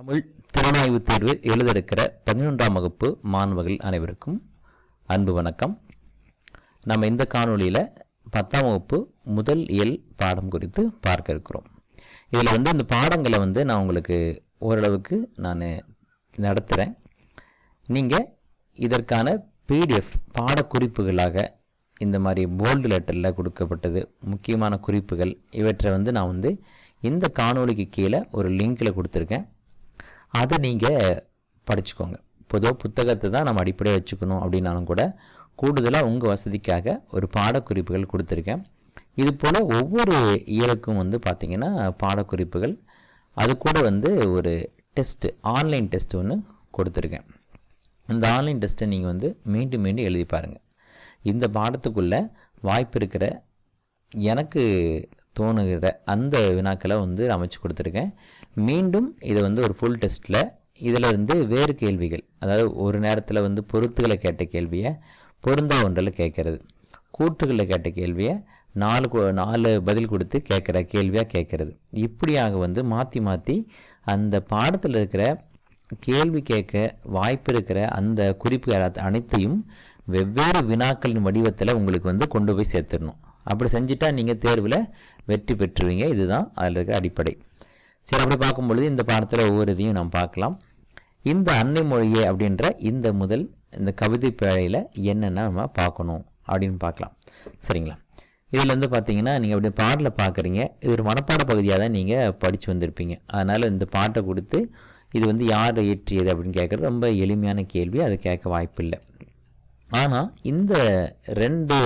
தமிழ் திறனாய்வு தேர்வு எழுத இருக்கிற 11ஆம் வகுப்பு மாணவர்கள் அனைவருக்கும் அன்பு வணக்கம். நம்ம இந்த காணொளியில் 10ஆம் வகுப்பு முதல் இயல் பாடம் குறித்து பார்க்க இருக்கிறோம். இதில் இந்த பாடங்களை நான் உங்களுக்கு ஓரளவுக்கு நான் நடத்துகிறேன். நீங்கள் இதற்கான பிடிஎஃப் பாடக்குறிப்புகளாக இந்த மாதிரி போல்டு லெட்டரில் கொடுக்கப்பட்டது முக்கியமான குறிப்புகள் இவற்றை நான் இந்த காணொளிக்கு கீழே ஒரு லிங்கில் கொடுத்துருக்கேன். அதை நீங்கள் படிச்சுக்கோங்க. பொதுவாக புத்தகத்தை தான் நம்ம அடிப்படையாக வச்சுக்கணும் அப்படின்னாலும் கூட கூடுதலாக உங்கள் வசதிக்காக ஒரு பாடக்குறிப்புகள் கொடுத்துருக்கேன். இது போல் ஒவ்வொரு இயலுக்கும் பார்த்திங்கன்னா பாடக்குறிப்புகள் அது கூட ஒரு டெஸ்ட்டு ஆன்லைன் டெஸ்ட் ஒன்று கொடுத்துருக்கேன். இந்த ஆன்லைன் டெஸ்ட்டை நீங்கள் மீண்டும் மீண்டும் எழுதி பாருங்கள். இந்த பாடத்துக்குள்ளே வாய்ப்பு இருக்கிற எனக்கு தோணுகிற அந்த வினாக்களை அமைச்சு கொடுத்துருக்கேன். மீண்டும் இதை ஒரு ஃபுல் டெஸ்ட்டில் இதில் வேறு கேள்விகள், அதாவது ஒரு நேரத்தில் பொருத்துகளை கேட்ட கேள்வியை பொருந்தா ஒன்றில் கேட்கறது, கூற்றுகளில் கேட்ட கேள்வியை நாலு பதில் கொடுத்து கேட்குற கேள்வியாக கேட்குறது, இப்படியாக மாற்றி மாற்றி அந்த பாடத்தில் இருக்கிற கேள்வி கேட்க வாய்ப்பு இருக்கிற அந்த குறிப்பு அனைத்தையும் வெவ்வேறு வினாக்களின் வடிவத்தில் உங்களுக்கு கொண்டு போய் சேர்த்துடணும். அப்படி செஞ்சுட்டா நீங்கள் தேர்வில் வெற்றி பெற்றுவீங்க. இதுதான் அதில் இருக்கிற அடிப்படை. சரி, அப்படி பார்க்கும்பொழுது இந்த பாடத்தில் ஒவ்வொரு இதையும் நாம் பார்க்கலாம். இந்த அன்னை மொழியே அப்படின்ற இந்த கவிதை பேழையில் என்னென்ன நம்ம பார்க்கணும் அப்படின்னு பார்க்கலாம். சரிங்களா? இதில் பார்த்தீங்கன்னா நீங்கள் அப்படி பாடலை பார்க்குறீங்க. இது ஒரு மனப்பாட பகுதியாக தான் நீங்கள் படித்து வந்திருப்பீங்க. அதனால் இந்த பாட்டை கொடுத்து இது யார் இயற்றியது அப்படின்னு கேட்குறது ரொம்ப எளிமையான கேள்வி. அது கேட்க வாய்ப்பு இல்லை. ஆனால் இந்த 2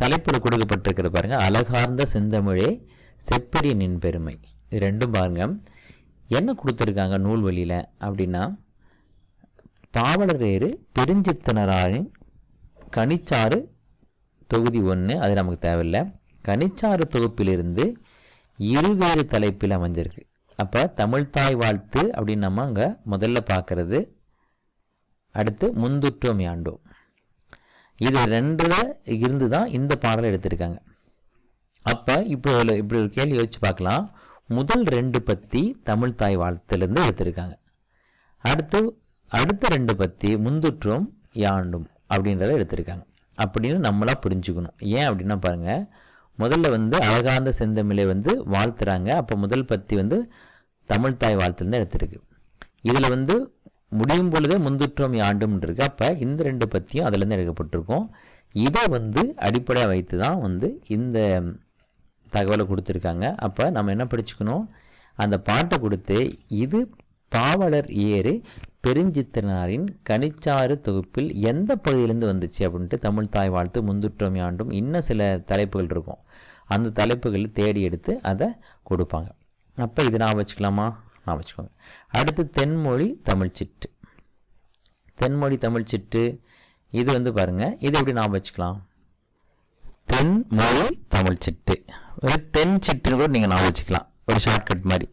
தலைப்பில் கொடுக்கப்பட்டிருக்கிற பாருங்கள், அழகார்ந்த செந்தமிழே செப்பரிய நின் பெருமை. இது 2 பாருங்கள் என்ன கொடுத்துருக்காங்க நூல் வழியில் அப்படின்னா, பாவலரேறு பெருஞ்சித்தனராரின் கனிச்சாறு தொகுதி 1, அது நமக்கு தேவையில்லை. கனிச்சாறு தொகுப்பிலிருந்து இருவேறு தலைப்பில் அமைஞ்சிருக்கு. அப்போ தமிழ்தாய் வாழ்த்து அப்படின்னு நம்ம அங்கே முதல்ல பார்க்குறது. அடுத்து முந்துற்றோம் யாண்டோம். இது 2ல் இருந்து தான் இந்த பாடலை எடுத்திருக்காங்க. அப்போ இப்போ இப்படி ஒரு கேள்வி யோசிச்சு பார்க்கலாம். முதல் 2 பற்றி தமிழ்தாய் வாழ்த்துலேருந்து எடுத்திருக்காங்க. அடுத்த 2 பற்றி முந்துற்றோம் யாண்டும் அப்படின்றத எடுத்திருக்காங்க அப்படின்னு நம்மளாக புரிஞ்சுக்கணும். ஏன் அப்படின்னா பாருங்கள், முதல்ல அழகார்ந்த செந்தமிழை வாழ்த்துறாங்க. அப்போ முதல் பற்றி தமிழ்தாய் வாழ்த்துலேருந்து எடுத்திருக்கு. இதில் முடியும் பொழுதே முந்துற்றோம் யாண்டும் இருக்கு. அப்போ இந்த 2 பற்றியும் அதிலேருந்து எடுக்கப்பட்டிருக்கோம். இதை அடிப்படையாக வைத்து தான் இந்த தகவலை கொடுத்துருக்காங்க. அப்போ நம்ம என்ன படிச்சுக்கணும், அந்த பாட்டை கொடுத்து இது பாவலர் ஏறு பெருஞ்சித்தனாரின் கனிச்சாறு தொகுப்பில் எந்த பகுதியிலேருந்து வந்துச்சு அப்படின்ட்டு தமிழ்தாய் வாழ்த்து முந்துற்றோம் யாண்டும் இன்னும் சில தலைப்புகள் இருக்கும். அந்த தலைப்புகளை தேடி எடுத்து அதை கொடுப்பாங்க. அப்போ இது நான் வச்சுக்கலாமா? நான் வச்சுக்கோங்க. அடுத்து தென்மொழி தமிழ்ச்சிட்டு. தென்மொழி தமிழ்ச்சிட்டு இது பாருங்கள், இது எப்படி நான் வச்சுக்கலாம்? தென்மொழி தமிழ்ச்சிட்டு, ஒரு தென் சிட்டுன்னு கூட நீங்கள் நான் வச்சுக்கலாம். ஒரு ஷார்ட்கட் மாதிரி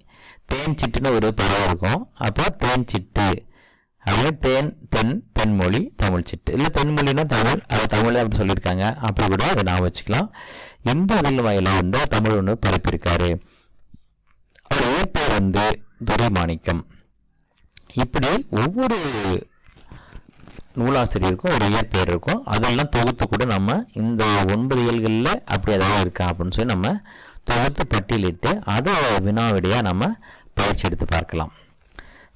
தேன் சிட்டுன்னு ஒரு பறவை இருக்கும். அப்போ தேன் சிட்டு அப்படின்னு தென்மொழி தமிழ்ச்சிட்டு. இல்லை தென்மொழின்னா தமிழ், அது தமிழ் அப்படி சொல்லியிருக்காங்க. அப்படி கூட அதை நான் வச்சுக்கலாம். இந்த இதில் வாயிலாக தமிழ் ஒன்று பரப்பியிருக்காரு. அவர் ஏற்பேர் துரைமாணிக்கம். இப்படி ஒவ்வொரு நூலாசிரியருக்கும் ஒரு இயற்பெயர் இருக்கும். அதெல்லாம் தொகுத்து கூட நம்ம இந்த 9 இயல்களில் அப்படி ஏதாவது இருக்கா அப்படின்னு சொல்லி நம்ம தொகுத்து பட்டியலிட்டு அதை வினாவிடையாக நம்ம பயிற்சி எடுத்து பார்க்கலாம்.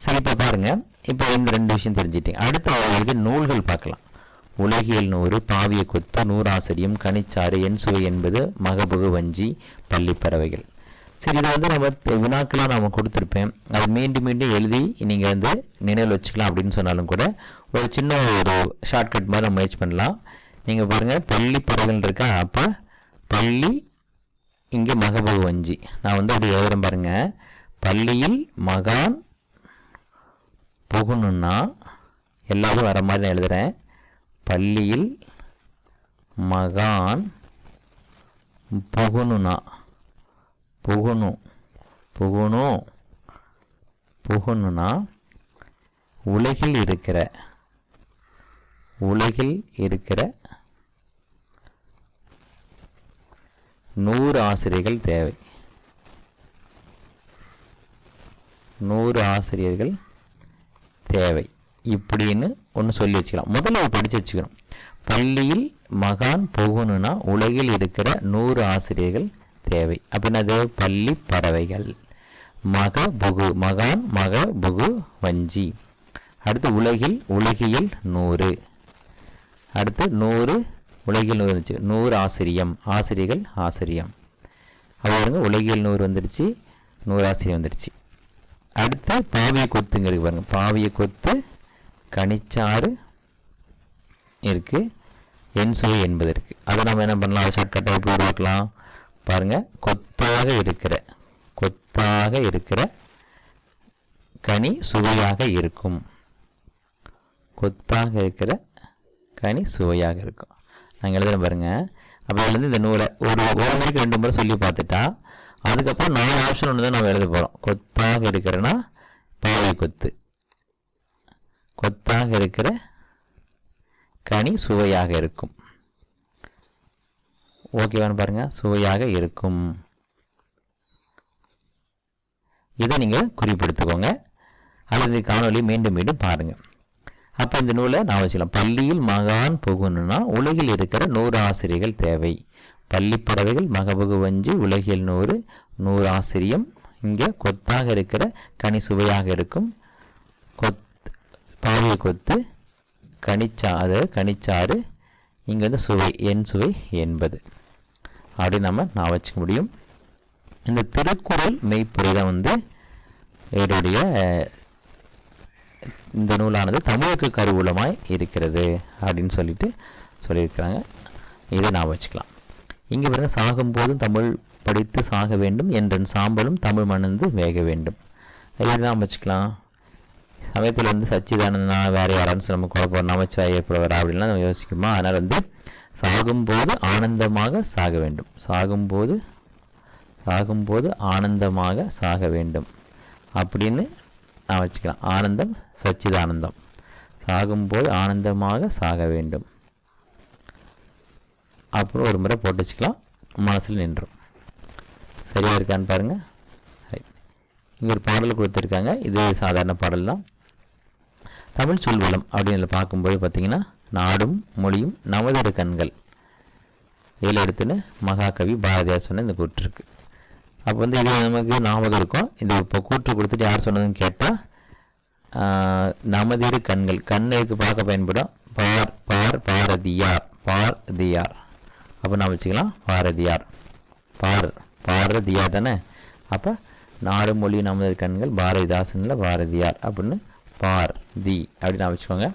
சரி, இப்போ பாருங்கள், இப்போ இந்த 2 விஷயம் தெரிஞ்சிட்டேன். அடுத்த நூல்கள் பார்க்கலாம். உலகியல் 100, பாவிய கொத்து, நூறாசிரியம், கனிச்சாறு, என் சுவை என்பது, மகபுகு வஞ்சி, பள்ளிப்பறவைகள். சரி, இதை நம்ம வினாக்கெல்லாம் நாம் கொடுத்துருப்பேன். அதை மீண்டும் மீண்டும் எழுதி நீங்கள் நினைவில் வச்சுக்கலாம். அப்படின்னு சொன்னாலும் கூட ஒரு சின்ன ஒரு ஷார்ட்கட் மாதிரி நம்ம முயற்சி பண்ணலாம். நீங்கள் பாருங்கள், பள்ளி பறவைகள் இருக்கா? அப்போ பள்ளி இங்கே மகபகு வஞ்சி. நான் அப்படி எழுதுறேன் பாருங்கள். பள்ளியில் மகான் புகுணுன்னா எல்லாரும் வர மாதிரி நான் எழுதுகிறேன். பள்ளியில் மகான் புகுணுனா புகுணுனா உலகில் இருக்கிற 100 ஆசிரியர்கள் தேவை. 100 ஆசிரியர்கள் தேவை இப்படின்னு ஒன்று சொல்லி வச்சுக்கலாம். முதல்ல படித்து வச்சுக்கணும். பள்ளியில் மகான் புகுனுன்னா உலகில் இருக்கிற 100 ஆசிரியர்கள் தேவை. அப்படின்னா பள்ளி பறவைகள். மக புகு மகான் மக புகு வஞ்சி. அடுத்து உலகில் உலகியல் 100. அடுத்து 100 உலகில் 100 வந்துச்சு. 100 ஆசிரியம் ஆசிரியர்கள் ஆசிரியம். பாருங்க உலகியல் 100 வந்துடுச்சு, 100 ஆசிரியம் வந்துடுச்சு. அடுத்து பாவிய கொத்துங்கிறது பாருங்க. பாவிய கொத்து கனிச்சாறு இருக்குது, என் சுவை என்பது இருக்குது. அதை நம்ம என்ன பண்ணலாம், அதை ஷார்ட்கட்டாக எப்படி உருவாக்கலாம் பாருங்கள். கொத்தாக இருக்கிற கனி சுவையாக இருக்கும். கொத்தாக இருக்கிற கனி சுவையாக இருக்கும். நாங்கள் எழுதுகிறேன் பாருங்கள். அப்போ வந்து இந்த நூலை ஒரு முறைக்கு 2 முறை சொல்லி பார்த்துட்டா அதுக்கப்புறம் 4 ஆப்ஷன் ஒன்று தான் நம்ம எழுத போகிறோம். கொத்தாக இருக்கிறன்னா பாவை கொத்து, கொத்தாக இருக்கிற கனி சுவையாக இருக்கும். ஓகேவான்னு பாருங்கள். சுவையாக இருக்கும். இதை நீங்கள் குறிப்பெடுத்துக்கோங்க அல்லது காணொலி மீண்டும் மீண்டும் பாருங்கள். அப்போ இந்த நூலை நான் வச்சுக்கலாம். பள்ளியில் மகான் புகுனுன்னா உலகில் இருக்கிற 100 ஆசிரியர்கள் தேவை. பள்ளி பறவைகள் மகபுகு வஞ்சி உலகில் 100 ஆசிரியம். இங்கே கொத்தாக இருக்கிற கனி சுவையாக இருக்கும். பாவிய கொத்து கனிச்சாறு. இங்கே வந்து சுவை என் சுவை என்பது அப்படி நான் வச்சுக்க முடியும். இந்த திருக்குறள் மெய்ப்பொருள் தான் வந்து என்னுடைய இந்த நூலானது தமிழுக்கு கருவூலமாய் இருக்கிறது அப்படின்னு சொல்லியிருக்கிறாங்க. இதை நான் வச்சுக்கலாம். இங்கே பாருங்க, சாகும்போதும் தமிழ் படித்து சாக வேண்டும் என்றன் சாம்பலும் தமிழ் மணந்து வேக வேண்டும். இதை நாம் வச்சுக்கலாம். சமயத்தில் வந்து சச்சிதானந்தா வேறு யாரான்னு நம்ம குழப்பம் நமச்சிவாய ஏற்படுவாரா அப்படின்லாம் நம்ம யோசிக்குமா. அதனால் வந்து சாகும்போது ஆனந்தமாக சாக வேண்டும். சாகும்போது ஆனந்தமாக சாக வேண்டும் அப்படின்னு நான் வச்சுக்கலாம். ஆனந்தம் சச்சிதானந்தம். சாகும்போது ஆனந்தமாக சாக வேண்டும் அப்புறம் ஒரு முறை போட்டு வச்சுக்கலாம். மனசில் நின்றும். சரியாக இருக்கான்னு பாருங்கள். இங்கே ஒரு பாடல் கொடுத்துருக்காங்க. இது சாதாரண பாடல் தான். தமிழ் சொல்வளம் அப்படின்னு பார்க்கும்போது பார்த்திங்கன்னா, நாடும் மொழியும் நமது கண்கள் 7 எடுத்துன்னு மகாகவி பாரதியார் சொன்ன இந்த கூற்று இருக்குது. அப்போ வந்து இது நமக்கு ஞாபகம் இருக்கும். இது இப்போ கூற்று கொடுத்துட்டு யார் சொன்னதுன்னு கேட்டால் நமதிரு கண்கள். கண்ணுக்கு பார்க்க பயன்படும். பாரதியார். அப்போ நான் வச்சுக்கலாம் பாரதியார். பாரதியார் தானே. அப்போ நாடு மொழி நமது கண்கள் பாரதிதாசனில் பாரதியார் அப்படின்னு தி அப்படின்னு நான் வச்சுக்கோங்க.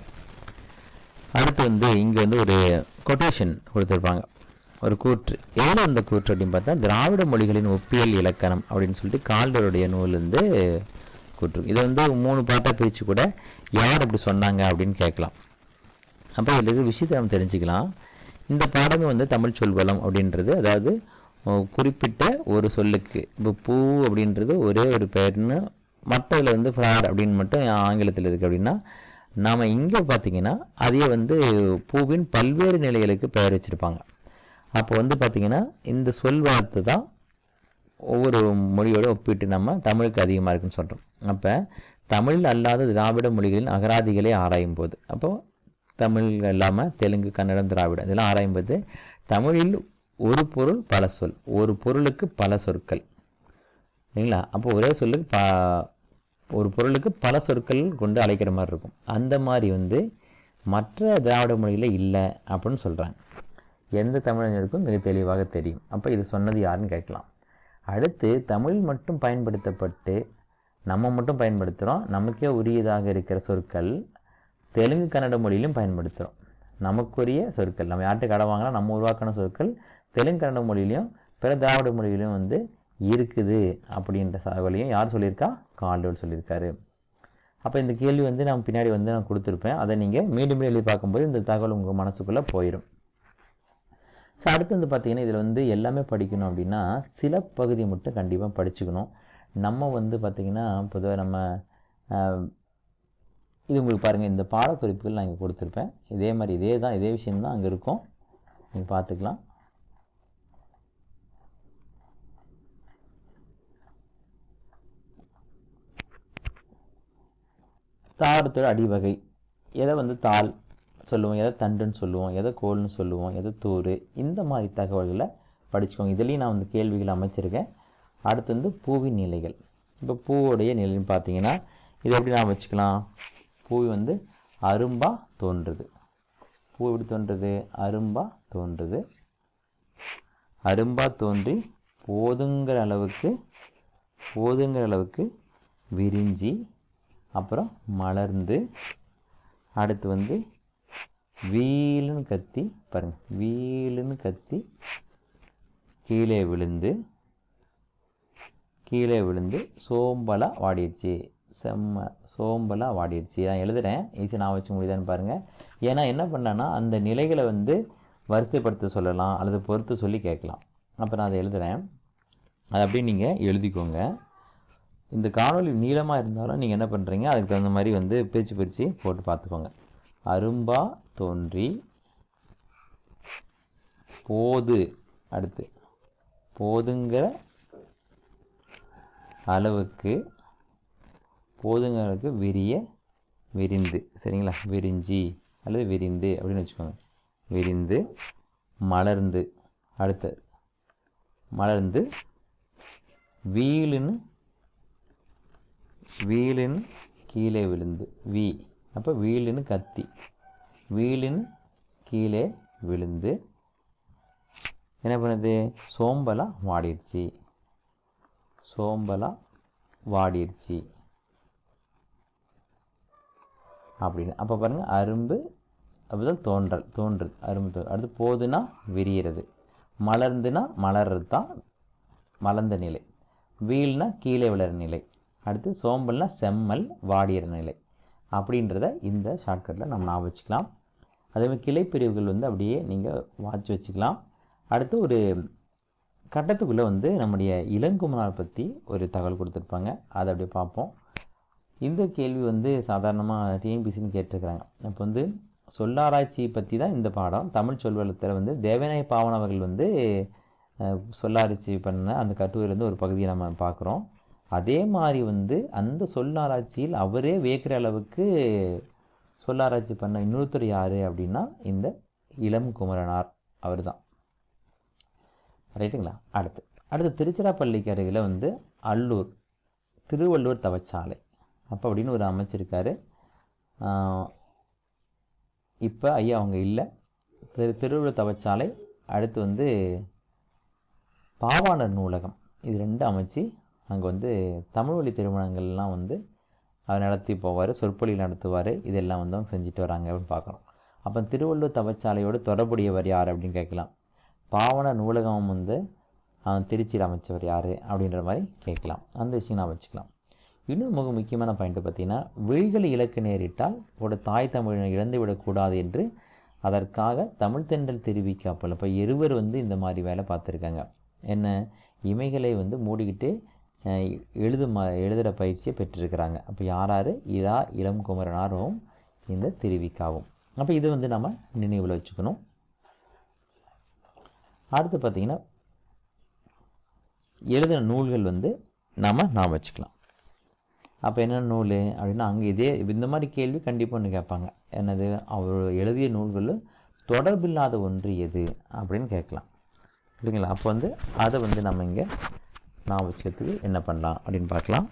அடுத்து வந்து இங்கே வந்து ஒரு கொட்டேஷன் கொடுத்துருப்பாங்க, ஒரு கூற்று. எவ்வளோ அந்த கூற்று அப்படின்னு பார்த்தா, திராவிட மொழிகளின் ஒப்பியல் இலக்கணம் அப்படின்னு சொல்லிட்டு கால்டருடைய நூலேருந்து கூற்று. இதை வந்து 3 பாட்டாக பிரித்து கூட யார் அப்படி சொன்னாங்க அப்படின்னு கேட்கலாம். அப்போ இதில் இருக்கிற விஷயத்தை நம்ம தெரிஞ்சுக்கலாம். இந்த பாடமே வந்து தமிழ் சொல்வளம் அப்படின்றது, அதாவது குறிப்பிட்ட ஒரு சொல்லுக்கு, இப்போ பூ அப்படின்றது ஒரே ஒரு பெயர்னு, மற்றதில் வந்து ஃப்ளார் அப்படின்னு மட்டும் ஆங்கிலத்தில் இருக்குது அப்படின்னா, நாம் இங்கே பார்த்திங்கன்னா அதையே வந்து பூவின் பல்வேறு நிலைகளுக்கு பெயர் வச்சுருப்பாங்க. அப்போ வந்து பார்த்திங்கன்னா இந்த சொல் வார்த்தை தான் ஒவ்வொரு மொழியோடு ஒப்பிட்டு நம்ம தமிழுக்கு அதிகமாக இருக்குன்னு சொல்கிறோம். அப்போ தமிழ் அல்லாத திராவிட மொழிகளின் அகராதிகளை ஆராயும் போது, அப்போது தமிழ் இல்லாமல் தெலுங்கு, கன்னடம், திராவிடம் இதெல்லாம் ஆராயும் போது, தமிழில் ஒரு பொருள் பல சொல், ஒரு பொருளுக்கு பல சொற்கள் இல்லைங்களா. அப்போ ஒரே சொல்லுக்கு ஒரு பொருளுக்கு பல சொற்கள் கொண்டு அழைக்கிற மாதிரி இருக்கும். அந்த மாதிரி வந்து மற்ற திராவிட மொழியில் இல்லை அப்படின்னு சொல்கிறாங்க. எந்த தமிழர்களுக்கும் மிக தெளிவாக தெரியும். அப்போ இது சொன்னது யாருன்னு கேட்கலாம். அடுத்து தமிழ் மட்டும் பயன்படுத்தப்பட்டு நம்ம மட்டும் பயன்படுத்துகிறோம், நமக்கே உரியதாக இருக்கிற சொற்கள் தெலுங்கு கன்னட மொழியிலும் பயன்படுத்துகிறோம். நமக்குரிய சொற்கள் நம்ம யார்கிட்ட கடை வாங்கினா நம்ம உருவாக்கின சொற்கள் தெலுங்கு கன்னட மொழியிலையும் பிற திராவிட மொழியிலையும் வந்து இருக்குது அப்படின்ற தகவலையும் யார் சொல்லியிருக்கா? கால்டோல் சொல்லியிருக்காரு. அப்போ இந்த கேள்வி வந்து நான் பின்னாடி வந்து நான் கொடுத்துருப்பேன். அதை நீங்கள் மீண்டும் எழுதி பார்க்கும்போது இந்த தகவல் உங்கள் மனசுக்குள்ளே போயிடும். ஸோ அடுத்து வந்து பார்த்திங்கன்னா, இதில் வந்து எல்லாமே படிக்கணும் அப்படின்னா சில பகுதியை மட்டும் கண்டிப்பாக படிச்சுக்கணும். நம்ம வந்து பார்த்திங்கன்னா பொதுவாக நம்ம இது உங்களுக்கு பாருங்கள், இந்த பாடக்குறிப்புகள் நான் இங்கே கொடுத்துருப்பேன். இதே மாதிரி இதே விஷயந்தான் அங்கே இருக்கும், நீங்கள் பார்த்துக்கலாம். தாவரத்தோட அடிவகை, எதை வந்து தாள் சொல்லுவோம், எதை தண்டுன்னு சொல்லுவோம், எதை கோல்னு சொல்லுவோம், எதை தூர், இந்த மாதிரி தகவல்களை படிச்சுக்கோங்க. இதுலேயும் நான் வந்து கேள்விகள் அமைச்சிருக்கேன். அடுத்து வந்து பூவின் நிலைகள். இப்போ பூவோடைய நிலைன்னு பார்த்தீங்கன்னா இதை எப்படி நாம் வச்சுக்கலாம்? பூ வந்து அரும்பாக தோன்றுது. பூ எப்படி தோன்றுது? அரும்பாக தோன்றுது. அரும்பாக தோன்றி போதுங்கிற அளவுக்கு விரிஞ்சி அப்புறம் மலர்ந்து அடுத்து வந்து வீலுன்னு கத்தி பாருங்கள், வீலுன்னு கத்தி கீழே விழுந்து சோம்பலாக வாடிடுச்சு. சோம்பலாக வாடிடுச்சு. நான் எழுதுகிறேன், ஈஸி நான் வச்சு முடியுதான்னு பாருங்கள். ஏன்னா என்ன பண்ணேன்னா அந்த நிலைகளை வந்து வரிசைப்படுத்த சொல்லலாம் அல்லது பொறுத்து சொல்லி கேட்கலாம். அப்போ நான் அதை எழுதுகிறேன், அதை அப்படியே நீங்கள் எழுதிக்கோங்க. இந்த காணொலி நீளமாக இருந்தாலும் நீங்கள் என்ன பண்ணுறீங்க, அதுக்கு தகுந்த மாதிரி வந்து பிரித்து போட்டு பார்த்துக்கோங்க. அரும்பா தோன்றி போது, அடுத்து போதுங்கிற அளவுக்கு விரிந்து, சரிங்களா? விரிஞ்சி அல்லது விரிந்து அப்படின்னு வச்சுக்கோங்க. விரிந்து மலர்ந்து, அடுத்து மலர்ந்து வீலுன்னு கீழே விழுந்து, அப்போ வீலுன்னு கத்தி வீலுன்னு கீழே விழுந்து என்ன பண்ணுது? சோம்பலாக வாடிடுச்சு அப்படின்னு. அப்போ பாருங்கள், அரும்பு அப்படிதான் தோன்றுது அரும்பு. அடுத்து போதுன்னா விரிகிறது, மலர்ந்துனா மலர்றது தான் மலர்ந்த நிலை, வீல்னா கீழே விழுற நிலை, அடுத்து சோம்பல்னா செம்மல் வாடிகிற நிலை அப்படின்றத இந்த ஷார்ட்கட்டில் நம்ம ஞாபகம் வச்சுக்கலாம். அதேமாதிரி கிளைப்பிரிவுகள் வந்து அப்படியே நீங்கள் வாட்ச் வச்சுக்கலாம். அடுத்து ஒரு கட்டத்துக்குள்ளே வந்து நம்முடைய இளங்குமரனார் பற்றி ஒரு தகவல் கொடுத்துருப்பாங்க, அதை அப்படியே பார்ப்போம். இந்த கேள்வி வந்து சாதாரணமாக டிஎன்பிசின்னு கேட்டிருக்கிறாங்க. இப்போ வந்து சொல்லாராய்ச்சி பற்றி தான் இந்த பாடம். தமிழ் சொல்வளத்தில் வந்து தேவநாய பாவன் அவர்கள் வந்து சொல்லாராய்ச்சி பண்ண அந்த கட்டுரையிலேருந்து ஒரு பகுதியை நம்ம பார்க்குறோம். அதே மாதிரி வந்து அந்த சொல்லாராய்ச்சியில் அவரே வியக்கிற அளவுக்கு சொல்லாராய்ச்சி பண்ண இன்னொருத்தர் யார் அப்படின்னா இந்த இளம் குமரனார் அவர் தான். ரைட்டுங்களா? அடுத்து திருச்சிராப்பள்ளிக்கு அருகில் வந்து அல்லூர் திருவள்ளுவர் தவச்சாலை அப்போ அப்படின்னு ஒரு அமைச்சிருக்காரு. இப்போ ஐயா அவங்க இல்லை. திருவள்ளுவர் தவச்சாலை, அடுத்து வந்து பாவாணர் நூலகம், இது ரெண்டு அமைச்சு அங்கே வந்து தமிழ் வழி திருமணங்கள்லாம் வந்து அவர் நடத்தி போவார், சொற்பொழிவு நடத்துவார். இதெல்லாம் வந்து அவங்க செஞ்சுட்டு வராங்க அப்படின்னு பார்க்குறோம். அப்போ திருவள்ளுவர் தவச்சாலையோடு தொடர்புடையவர் யார் அப்படின்னு கேட்கலாம். பாவாணர் நூலகம் வந்து திருச்சியில் அமைச்சவர் யார் அப்படின்ற மாதிரி கேட்கலாம். அந்த விஷயம் நான் வச்சுக்கலாம். இன்னும் மிக முக்கியமான பாயிண்ட்டு பார்த்திங்கன்னா, விழிகளை இலக்கு நேரிட்டால் ஒரு தாய் தமிழனை இழந்து விடக்கூடாது என்று அதற்காக தமிழ் தென்றல் தெரிவிக்காப்பல். இப்போ இருவர் வந்து இந்த மாதிரி வேலை பார்த்துருக்காங்க. என்ன, இமைகளை வந்து மூடிக்கிட்டு எழுதுகிற பயிற்சியை பெற்றிருக்கிறாங்க. அப்போ யார்? இளம் குமரனாரும் இந்த திருவிக்காவும். அப்போ இது வந்து நம்ம நினைவில் வச்சுக்கணும். அடுத்து பார்த்திங்கன்னா எழுதின நூல்கள் வந்து நாம் வச்சுக்கலாம். அப்போ என்ன நூல் அப்படின்னா, அங்கே இந்த மாதிரி கேள்வி கண்டிப்பாக ஒன்று கேட்பாங்க. என்னது, அவர் எழுதிய நூல்கள் தொடர்பில்லாத ஒன்று எது அப்படின்னு கேட்கலாம், இல்லைங்களா? அப்போ வந்து அதை வந்து நம்ம இங்கே நான் வச்சுக்கிறதுக்கு என்ன பண்ணலாம் அப்படின்னு பார்க்கலாம்.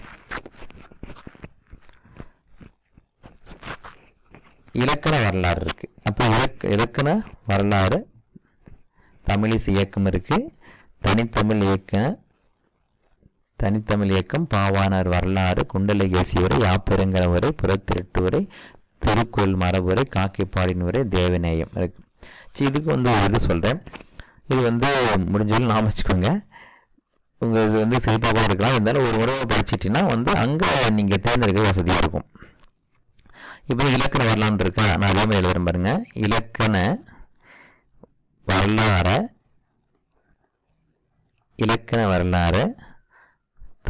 இலக்கண வரலாறு இருக்குது. அப்போ இலக்கண வரலாறு தமிழிசை இயக்கம் இருக்குது, தனித்தமிழ் இயக்கம், பாவாணர் வரலாறு, குண்டலகேசி உரை, யாப்பெருங்கர உரை, புறத்திருட்டு உரை, திருக்குறள் மரபுரை, காக்கைப்பாடின் உரை, தேவநேயம் இருக்குது. சரி, இதுக்கு வந்து இது சொல்கிறேன். இது வந்து முடிஞ்சாலும் நாம் வச்சுக்கோங்க. உங்கள் இது வந்து சிறப்பாக இருக்கலாம். இருந்தாலும் ஒரு முறை படிச்சிட்டிங்கன்னா வந்து அங்கே நீங்கள் தேர்ந்தெடுக்க வசதியாக இருக்கும். இப்போ இலக்கண வரலாறு இருக்கா, நான் எல்லாமே எழுதுறேன் பாருங்கள். இலக்கண வரலாறு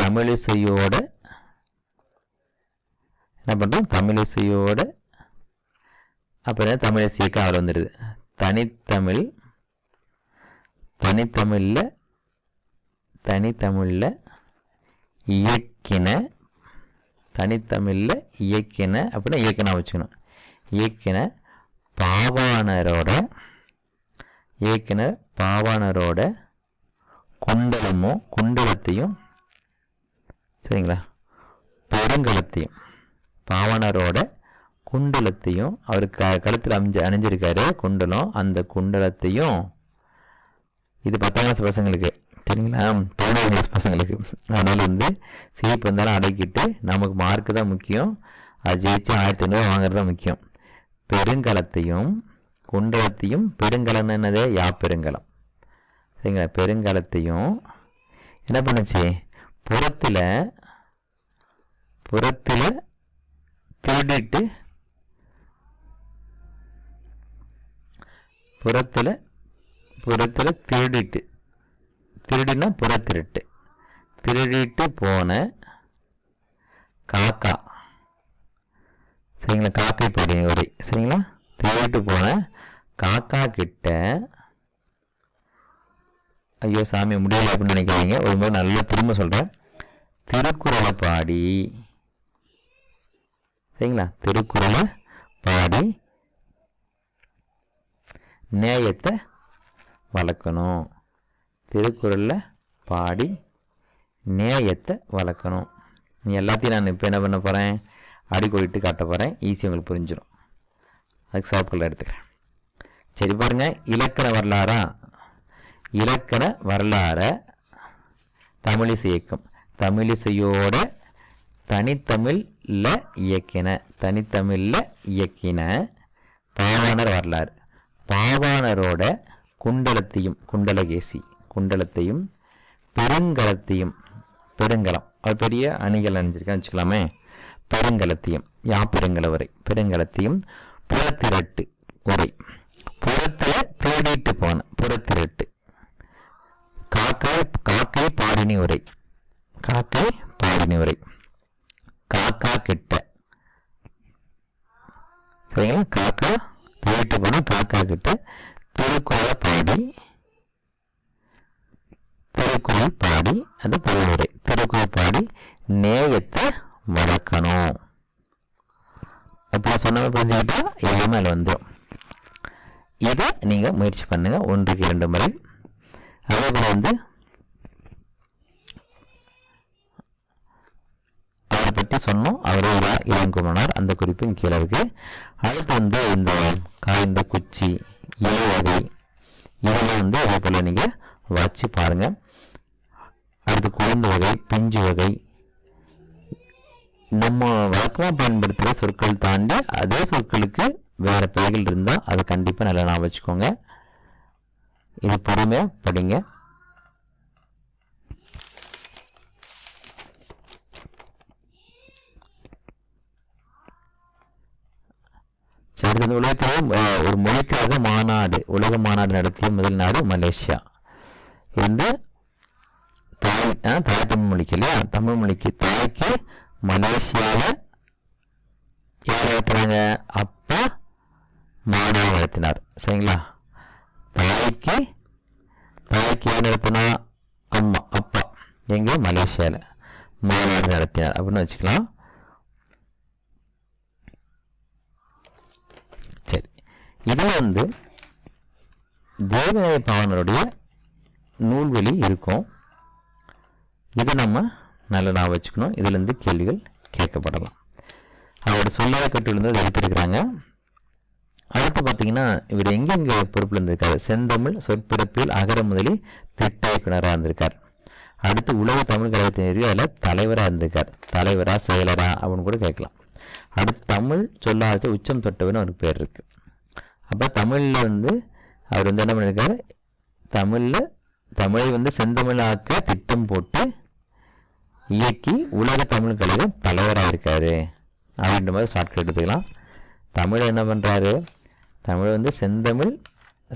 தமிழிசையோட என்ன பண்ணுறோம், தமிழிசையோட அப்புறம் தமிழிசை இயக்கம் அதில் வந்துடுது. தனித்தமிழில் இயக்கின தனித்தமிழில் இயக்கின அப்படின்னா இயக்கினா வச்சுக்கணும். இயக்கின பாவாணரோட குண்டலத்தையும் சரிங்களா, பெருங்கலத்தையும், பாவாணரோட குண்டலத்தையும், அவருக்கு கழுத்தில் அணிஞ்சிருக்காரு குண்டலம், அந்த குண்டலத்தையும், இது 10ஆம் கிளாஸ் பசங்களுக்கு சரிங்களா, 12ஆம் கிளாஸ் பசங்களுக்கு. அதனால் சிரிப்பு இருந்தாலும் அடக்கிட்டு நமக்கு மார்க்கு தான் முக்கியம், அது ஜெயிச்சு 1500 வாங்குறது தான் முக்கியம். பெருங்கலத்தையும் குண்டலத்தையும், பெருங்கலம் என்னது, பெருங்கலம் சரிங்களா, பெருங்கலத்தையும் என்ன பண்ணுச்சு, புறத்தில் திருடிட்டு திருடினா திருடிட்டு போன காக்கா சரிங்களா, காக்கை பாடி உரை சரிங்களா, திருடிட்டு போன காக்கா கிட்ட, ஐயோ சாமி முடியலை அப்படின்னு நினைக்காதீங்க, ஒரு மாதிரி நல்லா திரும்ப சொல்கிறேன். திருக்குறளை பாடி சரிங்களா, திருக்குறளை பாடி நேயத்தை வளர்க்கணும். திருக்குறளில் பாடி நேயத்தை வளர்க்கணும். நீ எல்லாத்தையும் நான் இப்போ என்ன பண்ண போகிறேன், அடிக்கோடிட்டு காட்ட போகிறேன், ஈஸி உங்களுக்கு புரிஞ்சிடும். அதுக்கு சாப்பிட்ல எடுத்துக்கிறேன். சரி பாருங்கள், இலக்கண வரலாற தமிழிசை இயக்கம், தமிழிசையோட தனித்தமிழில் இயக்கின பாவாணர் வரலாறு, பாவாணரோட குண்டலத்தையும் பெருங்கலம் அது பெரிய அணிகள் அணிஞ்சிருக்கேன் வச்சுக்கலாமே, பெருங்கலத்தையும் பெருங்கல உரை, பெருங்கலத்தையும் புறத்திரட்டு உரை, புறத்தில் தேடிட்டு போன புறத்திரட்டு, காக்கை பாடினி உரை, காக்கா கிட்ட சரிங்களா, காக்கா தேடிட்டு போன காக்கா கிட்ட திருக்குறள் பாடி அது பல்லுரை, திருக்குறள் பாடி நேயத்தை வளர்க்கணும். அப்போ சொன்ன புரிஞ்சுக்கிட்டா எல்லாமே அதில் வந்துடும். இதை நீங்கள் முயற்சி பண்ணுங்க 1க்கு 2 முறை. அதே போல் அவரை பற்றி சொன்னோம், அவரே இளங்குமரனார், அந்த குறிப்பின் கீழே இருக்கு. அடுத்து இந்த காய்ந்த குச்சி இலை வகை இதெல்லாம் அதே போல் நீங்கள் வச்சு பாருங்கள். அடுத்து குழந்தை வகை, பிஞ்சு வகை, நம்ம வழக்கமாக பயன்படுத்துகிற சொற்கள் தாண்டி அதே சொற்களுக்கு வேறு பெயர்கள் இருந்தால் அதை கண்டிப்பாக நல்லா ஞாபகம் வச்சுக்கோங்க. இது பொறுமையாக படிங்க. சரி, உலகத்தில் ஒரு மொழிக்காக உலக மாநாடு நடத்திய முதல் நாடு மலேசியா. தாய் தமிழ் மொழிக்கு இல்லையா, தமிழ் மொழிக்கு தாய்க்கு மலேசியாவில் யார் நடத்துகிறாங்க, அப்பா மாநாடு நடத்தினார் சரிங்களா. தாய்க்கு யார் நடத்தினா, அப்பா எங்கே மலேசியாவில் மாநாடு நடத்தினார் அப்படின்னு வச்சுக்கலாம். சரி, இதில் தேவநாய பாவனருடைய நூல்வெளி இருக்கும். இதை நம்ம நல்லா ஞாபகம் வச்சுக்கணும். இதுலேருந்து கேள்விகள் கேட்கப்படலாம். அவரோட சொல்லாத கட்டுலேருந்து அதை எடுத்துருக்கிறாங்க. அடுத்து பார்த்தீங்கன்னா இவர் எங்கெங்கே பொறுப்பில் இருந்திருக்காரு, செந்தமிழ் சொற்பிறப்பில் அகர முதலி திட்ட இயக்குனராக இருந்திருக்கார். அடுத்து உலக தமிழ் கழகத்தின் அதில் தலைவராக இருந்திருக்கார். தலைவரா செயலரா அப்படின்னு கூட கேட்கலாம். அடுத்து தமிழ் சொல்லாத உச்சம் தொட்டவர்னு அவருக்கு பேர் இருக்குது. அப்போ தமிழில் அவர் என்ன பண்ணியிருக்காரு, தமிழை செந்தமிழாக்க திட்டம் போட்டு இயக்கி உலக தமிழ் கழகம் தலைவராக இருக்காரு அப்படின்ற மாதிரி ஷார்ட்கட் எடுத்துக்கலாம். தமிழை என்ன பண்ணுறாரு, தமிழ்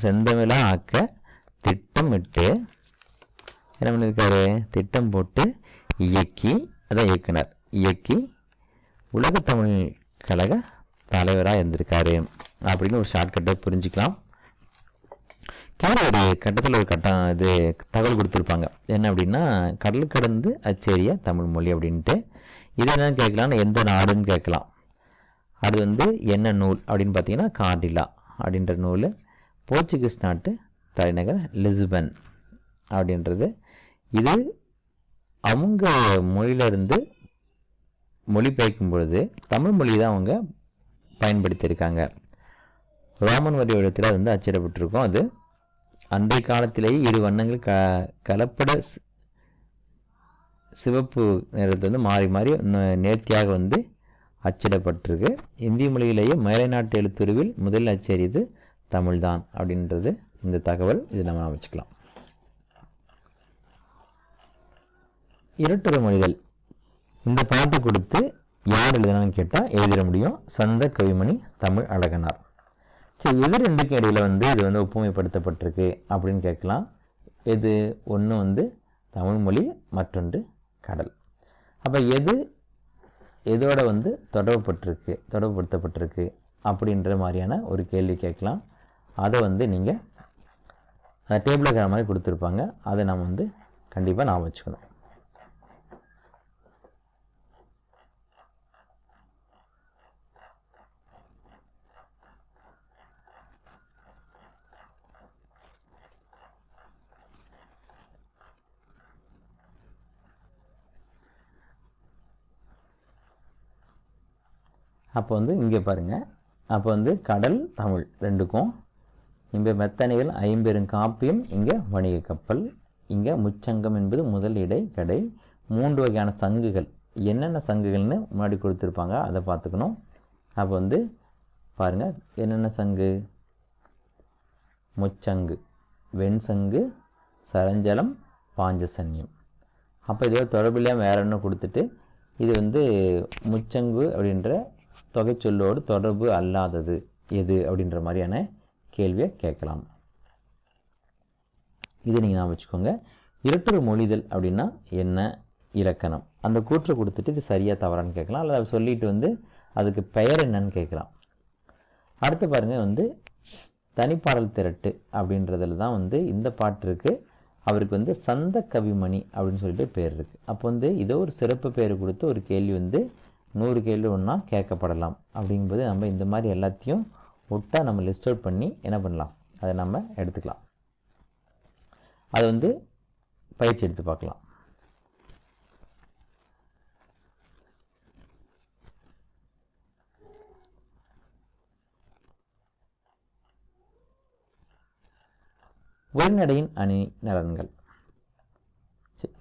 செந்தமிழாக ஆக்க திட்டமிட்டு என்ன பண்ணியிருக்காரு, திட்டம் போட்டு இயக்கி, அதான் இயக்குனர், இயக்கி உலக தமிழ் கழக தலைவராக இருந்திருக்காரு அப்படின்னு ஒரு ஷார்ட்கட்டை புரிஞ்சுக்கலாம். கீழே ஒரு கட்டத்தில் ஒரு தகவல் கொடுத்துருப்பாங்க. என்ன அப்படின்னா, கடல் கடந்து அச்சேரிய தமிழ் மொழி அப்படின்ட்டு. இது என்னன்னு கேட்கலாம், எந்த நாடுன்னு கேட்கலாம். அது வந்து என்ன நூல் அப்படின்னு பார்த்தீங்கன்னா கார்டிலா அப்படின்ற நூல். போர்ச்சுகீஸ் நாட்டு தலைநகர் லிஸ்பன் அப்படின்றது. இது அவங்க மொழியிலிருந்து மொழிபெயர்க்கும் பொழுது தமிழ் மொழி தான் அவங்க பயன்படுத்தியிருக்காங்க. ரோமன் வடிவத்தில் அது வந்து அச்சிடப்பட்டிருக்கும். அது அன்றைய காலத்திலேயே இரு வண்ணங்கள் கலப்பட சிவப்பு நிறத்தை வந்து மாறி மாறி நேர்த்தியாக வந்து அச்சிடப்பட்டிருக்கு. இந்திய மொழியிலேயே மேலை நாட்டு எழுத்துருவில் முதலில் அச்சேறியது தமிழ்தான் அப்படின்றது இந்த தகவல். இது நம்ம அமைச்சுக்கலாம். இரட்டுரை மொழிதல். இந்த பாட்டு கொடுத்து யார் எழுதினான்னு கேட்டால் எழுதிட முடியும். சந்த கவிமணி தமிழ் அழகனார். சரி, எது ரெண்டுக்கு இடையில் வந்து இது வந்து ஒப்புமைப்படுத்தப்பட்டிருக்கு அப்படின்னு கேட்கலாம். எது ஒன்று வந்து தமிழ்மொழி, மற்றொன்று கடல். அப்போ எதோட வந்து தொடர்புபடுத்தப்பட்டிருக்கு அப்படின்ற மாதிரியான ஒரு கேள்வி கேட்கலாம். அதை வந்து நீங்கள் அந்த டேபிளில் இருக்கிற மாதிரி கொடுத்துருப்பாங்க. அதை நம்ம வந்து கண்டிப்பாக ஞாபகம் வச்சுக்கணும். அப்போ வந்து இங்கே பாருங்கள். அப்போ வந்து கடல் தமிழ் ரெண்டுக்கும் இங்கே மெத்தனைகள் ஐம்பெருங்காப்பியம், இங்கே வணிக கப்பல், இங்கே முச்சங்கம் என்பது முதல் இடை கடை. 3 வகையான சங்குகள். என்னென்ன சங்குகள்னு முன்னாடி கொடுத்துருப்பாங்க, அதை பார்த்துக்கணும். அப்போ வந்து பாருங்கள், என்னென்ன சங்கு? முச்சங்கு, வெண்சங்கு, சரஞ்சலம், பாஞ்சசன்யம். அப்போ இதோட தொடர்பில்லாமல் வேற ஒன்று கொடுத்துட்டு இது வந்து முச்சங்கு அப்படின்ற தொகை சொல்லோடு தொடர்பு அல்லாதது எது அப்படின்ற மாதிரியான கேள்வியை கேட்கலாம். இதை நீங்கள் நான் வச்சுக்கோங்க. இரட்டுரை மொழிதல் அப்படின்னா என்ன, இலக்கணம், அந்த கூற்றை கொடுத்துட்டு இது சரியாக தவறான்னு கேட்கலாம். அல்லது அதை சொல்லிட்டு வந்து அதுக்கு பெயர் என்னன்னு கேட்கலாம். அடுத்து பாருங்கள், வந்து தனிப்பாடல் திரட்டு அப்படின்றதுல தான் வந்து இந்த பாட்டிற்கு அவருக்கு வந்து சந்த கவிமணி அப்படின்னு சொல்லிட்டு பேர் இருக்குது. அப்போ வந்து இதோ ஒரு சிறப்பு பேர் கொடுத்து ஒரு கேள்வி வந்து 100 கேள்வி ஒன்றா கேட்கப்படலாம். அப்படிங்கும்போது நம்ம இந்த மாதிரி எல்லாத்தையும் ஒட்டா நம்ம லிஸ்ட் அவுட் பண்ணி என்ன பண்ணலாம், அதை நம்ம எடுத்துக்கலாம். அதை வந்து பயிற்சி எடுத்து பார்க்கலாம். உரைநடையின் அணி நலன்கள்.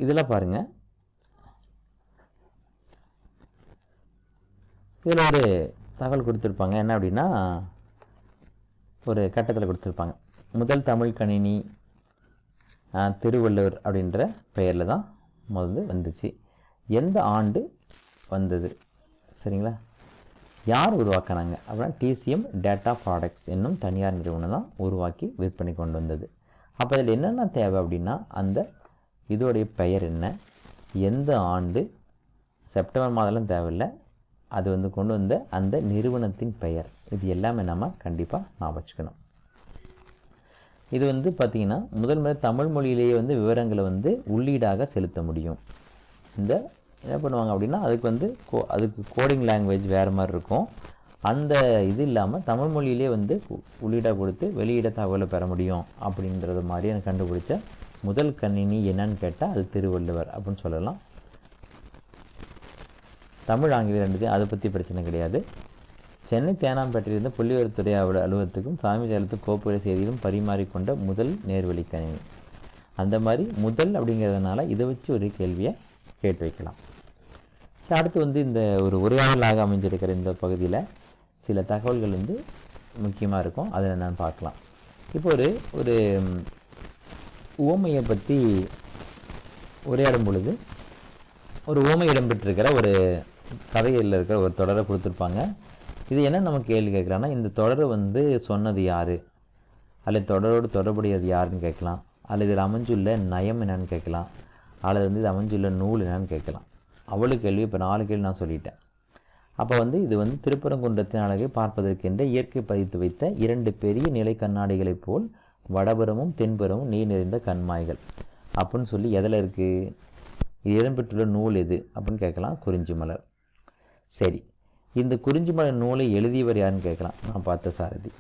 இதில் பாருங்கள், இதில் ஒரு தகவல் கொடுத்துருப்பாங்க. என்ன அப்படின்னா, ஒரு கட்டத்தில் கொடுத்துருப்பாங்க. முதல் தமிழ் கணினி திருவள்ளுவர் அப்படின்ற பெயரில் தான் முதல்ல வந்துச்சு. எந்த ஆண்டு வந்தது, சரிங்களா? யார் உருவாக்கினாங்க அப்படின்னா டிசிஎம் டேட்டா ப்ராடக்ட்ஸ் என்னும் தனியார் நிறுவனம் தான் உருவாக்கி விற்பனை கொண்டு வந்தது. அப்போ இதில் என்னென்ன தேவை அப்படின்னா, அந்த இதோடைய பெயர் என்ன, எந்த ஆண்டு, செப்டம்பர் மாதம்லாம் தேவையில்லை, அது வந்து கொண்டு வந்த அந்த நிறுவனத்தின் பெயர், இது எல்லாமே நம்ம கண்டிப்பாக நான் வச்சுக்கணும். இது வந்து பார்த்திங்கன்னா முதல் தமிழ் மொழியிலேயே வந்து விவரங்களை வந்து உள்ளீடாக செலுத்த முடியும். இந்த என்ன பண்ணுவாங்க அப்படின்னா, அதுக்கு கோடிங் லாங்குவேஜ் வேறு மாதிரி இருக்கும். அந்த இது இல்லாமல் தமிழ் மொழியிலே வந்து உள்ளீடாக கொடுத்து வெளியிட தகவலை பெற முடியும் அப்படின்றது மாதிரி எனக்கு கண்டுபிடிச்ச முதல் கணினி என்னன்னு கேட்டால் அது திருவள்ளுவர் அப்படின்னு சொல்லலாம். தமிழ் ஆங்கிலம் ரெண்டுத்தையும் அதை பற்றி பிரச்சனை கிடையாது. சென்னை தேனாம்பேட்டையிலிருந்து புள்ளிவரத்துறை அலுவலகத்துக்கும் சாமி சேலத்துக்கு கோப்புரை செய்தியிலும் பரிமாறிக்கொண்ட முதல் நேர்வழி கணினி. அந்த மாதிரி முதல் அப்படிங்கிறதுனால இதை வச்சு ஒரு கேள்வியை கேட்டு வைக்கலாம். சரி, அடுத்து வந்து இந்த ஒரு உரையாடலாக அமைஞ்சிருக்கிற இந்த பகுதியில் சில தகவல்கள் வந்து முக்கியமாக இருக்கும், அதை நான் பார்க்கலாம். இப்போ ஒரு உவமையை பற்றி உரையாடும் பொழுது ஒரு உவமை இடம்பெற்றிருக்கிற ஒரு கதையில் இருக்கிற ஒரு தொடரை கொடுத்துருப்பாங்க. இது என்ன நம்ம கேள்வி கேட்கலாம்னா, இந்த தொடரை வந்து சொன்னது யார், அல்லது தொடரோடு தொடர்புடையது யாருன்னு கேட்கலாம், அல்லது இதில் அமைஞ்சுள்ள நயம் என்னன்னு கேட்கலாம், அல்லது வந்து இது அமைஞ்சுள்ள நூல் என்னன்னு கேட்கலாம். அவ்வளோ கேள்வி இப்போ 4 கேள்வி நான் சொல்லிட்டேன். அப்போ வந்து இது வந்து திருப்பரங்குன்றத்தின் அழகை பார்ப்பதற்கென்ற இயற்கை பதித்து வைத்த 2 பெரிய நிலை கண்ணாடிகளைப் போல் வடபுறமும் தென்புறமும் நீர் நிறைந்த கண்மாய்கள் அப்படின்னு சொல்லி எதில் இருக்குது, இது இடம்பெற்றுள்ள நூல் எது அப்படின்னு கேட்கலாம். குறிஞ்சி மலர். சரி, இந்த குறிஞ்சி மலர் நூலை எழுதியவர் யாருன்னு கேட்கலாம். நான் பார்த்த சாரதி.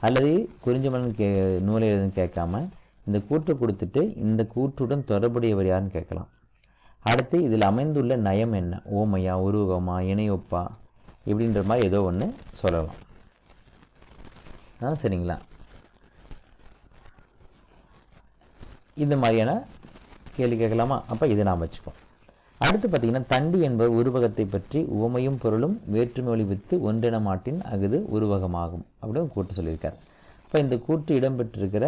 அல்லது குறிஞ்சி மலர் நூலை எழுதுன்னு கேட்காம இந்த கூற்று கொடுத்துட்டு இந்த கூற்றுடன் தொடர்புடையவர் யாருன்னு கேட்கலாம். அடுத்து இதில் அமைந்துள்ள நயம் என்ன, ஓமையா, உருவகமா, இணையொப்பா, இப்படின்ற மாதிரி ஏதோ ஒன்று சொல்லலாம். சரிங்களா? இந்த மாதிரியான கேள்வி கேட்கலாமா? அப்போ இதை நாம் வச்சுப்போம். அடுத்து பார்த்திங்கன்னா, தண்டி என்பவர் உருவகத்தை பற்றி உவமையும் பொருளும் வேற்றுமை ஒளிவித்து ஒன்றென மாட்டின் அகுது உருவகமாகும் அப்படின்னு கூட்டு சொல்லியிருக்கார். இப்போ இந்த கூட்டு இடம்பெற்றிருக்கிற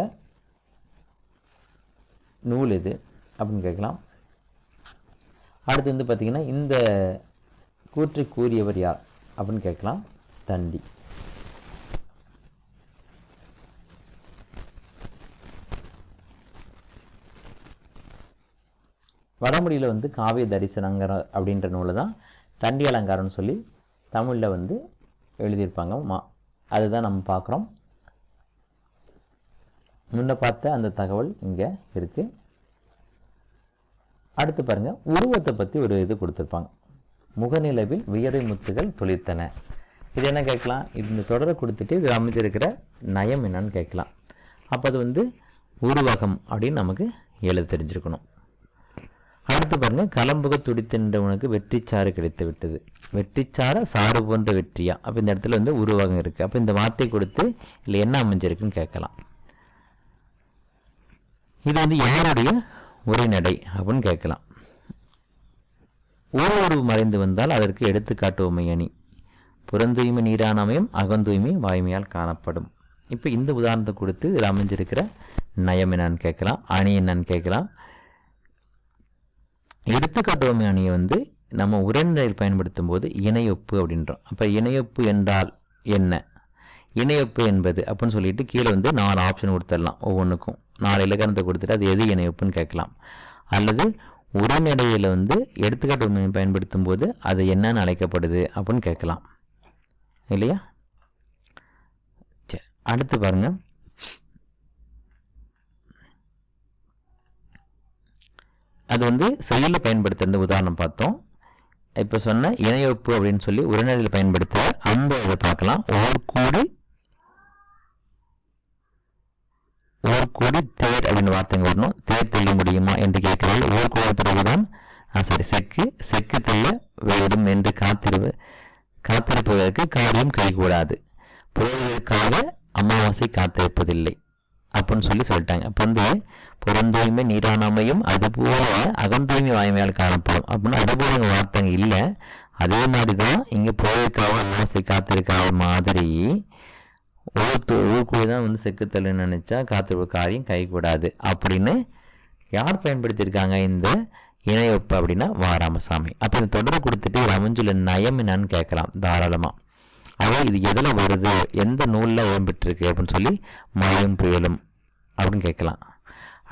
நூல் எது அப்படின்னு கேட்கலாம். அடுத்து வந்து பார்த்திங்கன்னா, இந்த கூற்றை கூறியவர் யார் அப்படின்னு கேட்கலாம். தண்டி. வடமொழியில் வந்து காவிய தரிசனங்கிற அப்படின்ற நூலை தான் தண்டி அலங்காரம்னு சொல்லி தமிழில் வந்து எழுதியிருப்பாங்க. அதுதான் நம்ம பார்க்குறோம். முன்ன பார்த்த அந்த தகவல் இங்கே இருக்குது. அடுத்து பாருங்கள், உருவத்தை பற்றி ஒரு இது கொடுத்துருப்பாங்க. முகநிலவில் வியர்வை முத்துகள் துளிர்த்தன. இது என்ன கேட்கலாம்? இந்த தொடரை கொடுத்துட்டு இது அமைஞ்சிருக்கிற நயம் என்னன்னு கேட்கலாம். அப்போ அது வந்து உருவகம் அப்படின்னு நமக்கு எழுத தெரிஞ்சிருக்கணும். அடுத்து பாருங்கள், களம்புக துடித்தென்றவனுக்கு வெற்றிச்சாறு கிடைத்து விட்டது. வெற்றிச்சார சாறு போன்ற வெற்றியா? அப்போ இந்த இடத்துல வந்து உருவகம் இருக்குது. அப்போ இந்த வார்த்தை கொடுத்து இல்லை என்ன அமைஞ்சிருக்குன்னு கேட்கலாம். இது வந்து யாருடைய உரைநடை அப்படின்னு கேட்கலாம். ஓர் மறைந்து வந்தால் அதற்கு எடுத்துக்காட்டுவோமை அணி. புறந்தூய்மை நீரானமையும் அகந்தூய்மை வாய்மையால் காணப்படும். இப்போ இந்த உதாரணத்தை கொடுத்து இதில் அமைஞ்சிருக்கிற நயம் என்னன்னு கேட்கலாம், அணி என்னன்னு கேட்கலாம். எடுத்துக்காட்டுவோமை அணியை வந்து நம்ம உரைநடையில் பயன்படுத்தும் போது இணையொப்பு அப்படின்றோம். அப்போ இணையொப்பு என்றால் என்ன? இணையொப்பு என்பது அப்படின்னு சொல்லிட்டு கீழே வந்து 4 ஆப்ஷன் கொடுத்துடலாம். ஒவ்வொன்றுக்கும் 4 இலக்கணத்தை கொடுத்துட்டு அது எது இணையொப்புன்னு கேட்கலாம். அல்லது உரைநடையில் வந்து எடுத்துக்காட்டு உண்மையை பயன்படுத்தும் போது அது என்னன்னு அழைக்கப்படுது அப்படின்னு கேட்கலாம் இல்லையா? சரி, அடுத்து பாருங்க, அது வந்து செயலில் பயன்படுத்துறது உதாரணம் பார்த்தோம். இப்போ சொன்ன இணையொப்பு அப்படின்னு சொல்லி உரைநடையில் பயன்படுத்த அந்த இதை பார்க்கலாம். ஓர் கூடி தேர் அப்படின்னு வார்த்தைங்க வரணும். தேர் தெள்ள முடியுமா என்று கேட்கிறாள். ஓர் கூட பிறகுதான் செக்கு தெள்ள வேண்டும் என்று காத்திருப்பதற்கு காரியம் கைகூடாது. புறவதற்காக அமாவாசை காத்திருப்பதில்லை அப்படின்னு சொல்லிட்டாங்க. அப்போ வந்து புறந்தூய்மை நீரானமையும் அதுபோல அகந்தூய்மை வாய்மையால் காணப்படும் அப்படின்னு அதுபோல வார்த்தைங்க இல்லை. அதே மாதிரி தான் இங்கே புறவதற்காக அமாவாசை காத்திருக்காத மாதிரி ஊர்கூடி தான் வந்து செக்குத்தல்லுன்னு நினச்சா காத்திருப்ப காரியம் கைகூடாது அப்படின்னு யார் பயன்படுத்தியிருக்காங்க இந்த இணையொப்பு அப்படின்னா வாராமசாமி. அப்போ இந்த தொடரை கொடுத்துட்டு ஒரு அமைஞ்சுள்ள நயம் என்னன்னு கேட்கலாம் தாராளமாக. அதாவது இது எதில் வருது, எந்த நூலில் இடம்பெற்றிருக்கு அப்படின்னு சொல்லி மழையும் புயலும் அப்படின்னு கேட்கலாம்.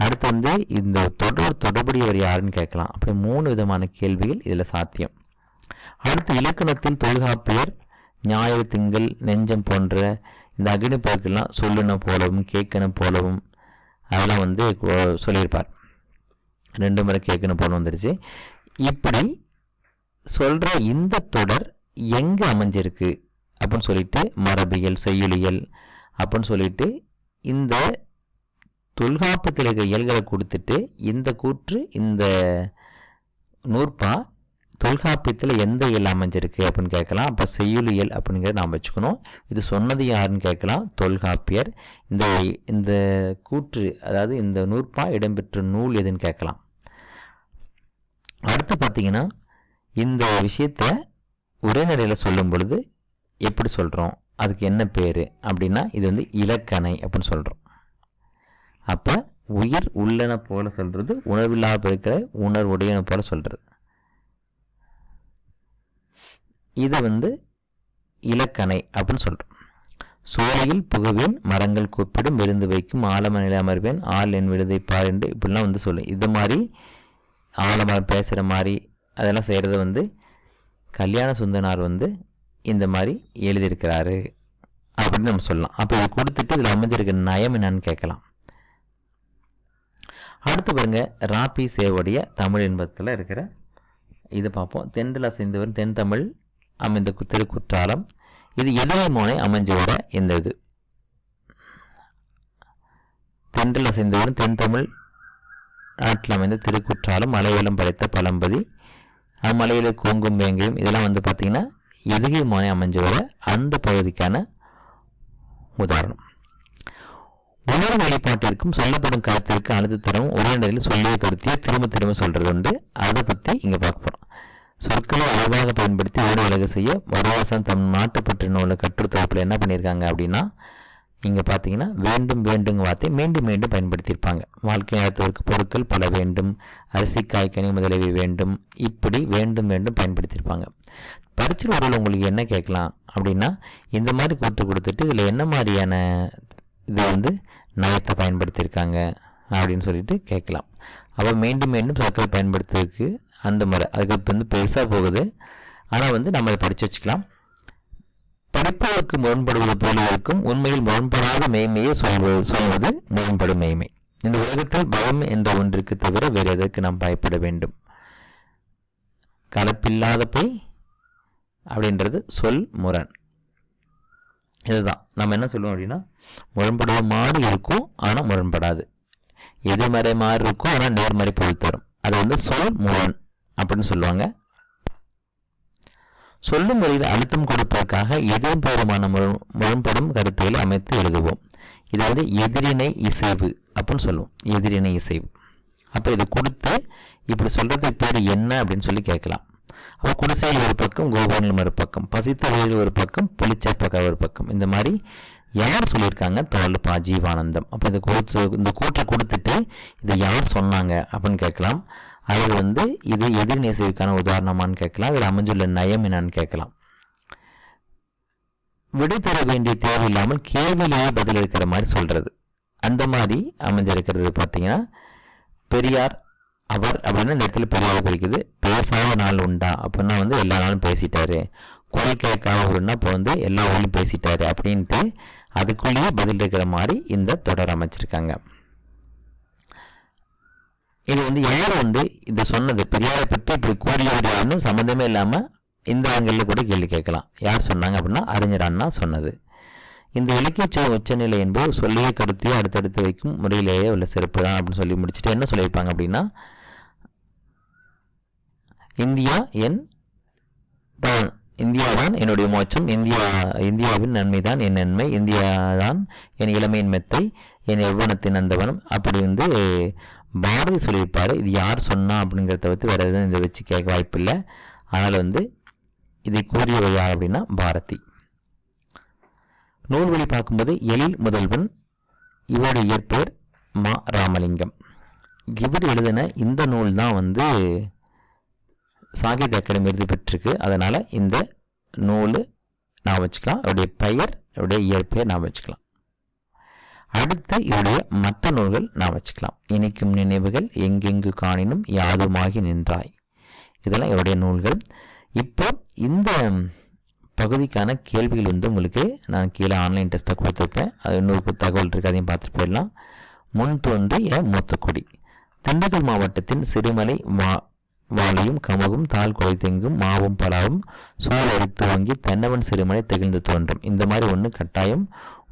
அடுத்து வந்து இந்த தொடர்புடையவர் யாருன்னு கேட்கலாம். அப்படி 3 விதமான கேள்விகள் இதில் சாத்தியம். அடுத்து இலக்கணத்தில் தொல்காப்பியர் ஞாயிறு திங்கள் நெஞ்சம் போன்ற இந்த அக்னி பெருக்கெல்லாம் சொல்லுன போலவும் கேட்கணும் போலவும் அதெல்லாம் வந்து சொல்லியிருப்பார். 2 முறை கேட்கணும் போல வந்துருச்சு. இப்படி சொல்கிற இந்த தொடர் எங்கே அமைஞ்சிருக்கு அப்படின்னு சொல்லிட்டு மரபியல் செய்யுளியல் அப்படின்னு சொல்லிட்டு இந்த தொல்காப்பியத்தில் இருக்கிற இயல்களை கொடுத்துட்டு இந்த கூற்று இந்த நூற்பா தொல்காப்பியத்தில் எந்த இயல் அமைஞ்சிருக்கு அப்படின்னு கேட்கலாம். அப்போ செய்யுளியல் அப்படிங்கிறத நாம் வச்சுக்கணும். இது சொன்னது யாருன்னு கேட்கலாம், தொல்காப்பியர். இந்த கூற்று அதாவது இந்த நூற்பா இடம்பெற்ற நூல் எதுன்னு கேட்கலாம். அடுத்து பார்த்தீங்கன்னா, இந்த விஷயத்தை உரைநடையில் சொல்லும் பொழுது எப்படி சொல்கிறோம், அதுக்கு என்ன பேர் அப்படின்னா இது வந்து இலக்கணை அப்படின்னு சொல்கிறோம். அப்போ உயிர் உள்ளன போல சொல்கிறது, உணர்வில்லாத இருக்கிற உணர்வுடையன போல சொல்கிறது. இதை வந்து இலக்கணை அப்படின்னு சொல்கிறோம். சோலையில் புகுவேன் மரங்கள் கூப்பிடும் விருந்து வைக்கும் ஆலமனில் அமர்வேன் ஆள் என் விடுதை பார் என்று இப்படிலாம் வந்து சொல்லு. இது மாதிரி ஆலமரம் பேசுகிற மாதிரி அதெல்லாம் செய்கிறத வந்து கல்யாண சுந்தனார் வந்து இந்த மாதிரி எழுதியிருக்கிறாரு அப்படின்னு நம்ம சொல்லலாம். அப்போ இதை கொடுத்துட்டு இதில் அமைஞ்சிருக்க நயம் என்னன்னு கேட்கலாம். அடுத்து பாருங்க ராபி சேவுடைய தமிழ் இன்பத்தில் இருக்கிற இது பார்ப்போம். தென்றல் அசைந்தவர் தென் தமிழ் அமைந்த திருக்குற்றாலம். இது எதிரை மோனை அமைஞ்சோட இந்த இது தென்றல் அசைந்தவர் தென் தமிழ் நாட்டில் அமைந்த திருக்குற்றாலம் மலைவளம் படைத்த பழம்பதி மலையில் கோங்கும் வேங்கையும் இதெல்லாம் வந்து பார்த்திங்கன்னா எதிரை மோனை அமைஞ்சோட அந்த பகுதிக்கான உதாரணம். உணர்வு வழிபாட்டிற்கும் சொல்லப்படும் கருத்திற்கு அழுத்த தரவும் ஒரே நேரத்தில் சொல்லிய கருத்தையே திரும்ப திரும்ப சொல்கிறது உண்டு. அதை பற்றி இங்கே பார்க்க போகிறோம். சொற்களை அளவாக பயன்படுத்தி ஓடு விலக செய்ய வடவாசம் தம் நாட்டுப்பற்றின உள்ள கட்டுத்தொகுப்பில் என்ன பண்ணியிருக்காங்க அப்படின்னா, இங்கே பார்த்தீங்கன்னா வேண்டும் வேண்டுங்க வார்த்தை மீண்டும் மீண்டும் பயன்படுத்தியிருப்பாங்க. வாழ்க்கை நடத்துவதற்கு பொருட்கள் பல வேண்டும், அரிசி காய்கனி முதலியவை வேண்டும், இப்படி வேண்டும் வேண்டும் பயன்படுத்தியிருப்பாங்க. பரிட்சை ஒரு உங்களுக்கு என்ன கேட்கலாம் அப்படின்னா, இந்த மாதிரி கூட்டு கொடுத்துட்டு இதில் என்ன மாதிரியான இதை வந்து நயத்தை பயன்படுத்தியிருக்காங்க அப்படின்னு சொல்லிட்டு கேட்கலாம். அப்போ மீண்டும் மீண்டும் சொற்களை பயன்படுத்துவதற்கு அந்த முறை அதுக்கு வந்து பெருசாக போகுது. ஆனால் வந்து நம்ம அதை படித்து வச்சுக்கலாம். படிப்பதற்கு முரண்படுவது போல இருக்கும், உண்மையில் முரண்படாத மெய்மையை சொல்வது முரண்படும் மெய்மை. இந்த உலகத்தில் பயம் என்ற ஒன்றுக்கு தவிர வேறு எதற்கு நாம் பயப்பட வேண்டும்? கலப்பில்லாத பொய் அப்படின்றது சொல் முரண். இதுதான் நம்ம என்ன சொல்லுவோம் அப்படின்னா, முரண்படுவ மாறு இருக்கும் ஆனால் முரண்படாது, எதிர்மறை மாறு இருக்கும் ஆனால் நேர்மறை பொருள் தரும். அது வந்து சொல் முரண் அப்படின்னு சொல்லுவாங்க. சொல்லும் முறையில் அழுத்தம் கொடுப்பதற்காக எதிர்பூர்வமான முரண்படும் கருத்துக்களை அமைத்து எழுதுவோம். இதை வந்து எதிரிணை இசைவு அப்படின்னு சொல்லுவோம். எதிரிணை இசைவு. அப்போ இதை கொடுத்து இப்படி சொல்றதுக்கு பேர் என்ன அப்படின்னு சொல்லி கேட்கலாம். அப்போ குடிசையில் ஒரு பக்கம், கோபுரங்கள் ஒரு பக்கம், பசித்த வழியில் ஒரு பக்கம், புளிச்சப்பக்க ஒரு பக்கம். இந்த மாதிரி யார் சொல்லியிருக்காங்க? தோல்பா ஜீவானந்தம். அப்போ இந்த கூட்டை கொடுத்துட்டு இதை யார் சொன்னாங்க அப்படின்னு கேட்கலாம். அது வந்து இது எதிர் இசைவுக்கான உதாரணமானு கேட்கலாம். இதில் அமைஞ்சுள்ள நயம் என்னான்னு கேட்கலாம். விடை பெற வேண்டிய தேவையில்லாமல் கேள்வியிலேயே பதில் இருக்கிற மாதிரி சொல்றது, அந்த மாதிரி அமைஞ்சிருக்கிறது. பார்த்தீங்கன்னா பெரியார் அவர் அப்படின்னா இந்த இடத்துல பெரியார் குறிக்குது. பேசாத நாள் உண்டா அப்படின்னா வந்து எல்லா நாளும் பேசிட்டாரு. குரல் கேட்காம அப்படின்னா இப்போ வந்து எல்லா ஊர்லையும் பேசிட்டாரு அப்படின்ட்டு அதுக்குள்ளேயே பதில் இருக்கிற மாதிரி இந்த தொடர் அமைச்சிருக்காங்க. இது வந்து யார் வந்து இதை சொன்னது, பெரியாரை பற்றி இப்படி கூறியவர்கள் சம்மந்தமே இல்லாமல் இந்த ஆங்கிளில் கூட கேள்வி கேட்கலாம். யார் சொன்னாங்க அப்படின்னா அறிஞர் அண்ணா சொன்னது. இந்த இலக்கிய உச்சநிலை என்பது சொல்லிய கருத்தையோ அடுத்தடுத்து வைக்கும் முறையிலேயே உள்ள சிறப்பு தான் அப்படின்னு சொல்லி முடிச்சுட்டு என்ன சொல்லியிருப்பாங்க அப்படின்னா, இந்தியாதான் என்னுடைய மோட்சம், இந்தியாவின் நன்மை தான் என் நன்மை, இந்தியா தான் என் இளமையின் மெத்தை, என் எவ்வளத்தின் அந்தவனம் அப்படி வந்து பாரதி சொல்லியிருப்பார். இது யார் சொன்னா அப்படிங்கிறத தவிர்த்து வேறு எதுவும் இதை வச்சு கேட்க வாய்ப்பில்லை. அதனால் வந்து இதை கூறியவர் யார் அப்படின்னா பாரதி. நூல்வழி பார்க்கும்போது எழில் முதல்வன், இவருடைய இயற்பெயர் மா ராமலிங்கம். இவர் எழுதின இந்த நூல் தான் வந்து சாகித்ய அகாடமி விருது பெற்றிருக்கு. அதனால் இந்த நூல் நான் வச்சுக்கலாம். அவருடைய பெயர், அவருடைய இயற்பெயர் நான் வச்சுக்கலாம். அடுத்து இவருடைய மற்ற நூல்கள் நான் வச்சுக்கலாம். இனிக்கும் நினைவுகள், எங்கெங்கு காணினும், யாதுமாகி நின்றாய், இதெல்லாம் இவருடைய நூல்கள். இப்போ இந்த பகுதிக்கான கேள்விகள் வந்து உங்களுக்கு நான் கீழே ஆன்லைன் டெஸ்ட்டை கொடுத்துருப்பேன். அது இன்னொரு தகவல் இருக்குது, அதையும் பார்த்துட்டு போயிடலாம். முன் தோன்றிய மூத்தக்குடி. திண்டுக்கல் மாவட்டத்தின் சிறுமலை வாழையும் கமுகும் தாழ் கொலை தெங்கும் மாவும் பலாவும் சூழ் அடித்து வாங்கி தென்னவன் சிறுமலை திகழ்ந்து தோன்றும். இந்த மாதிரி ஒன்று கட்டாயம்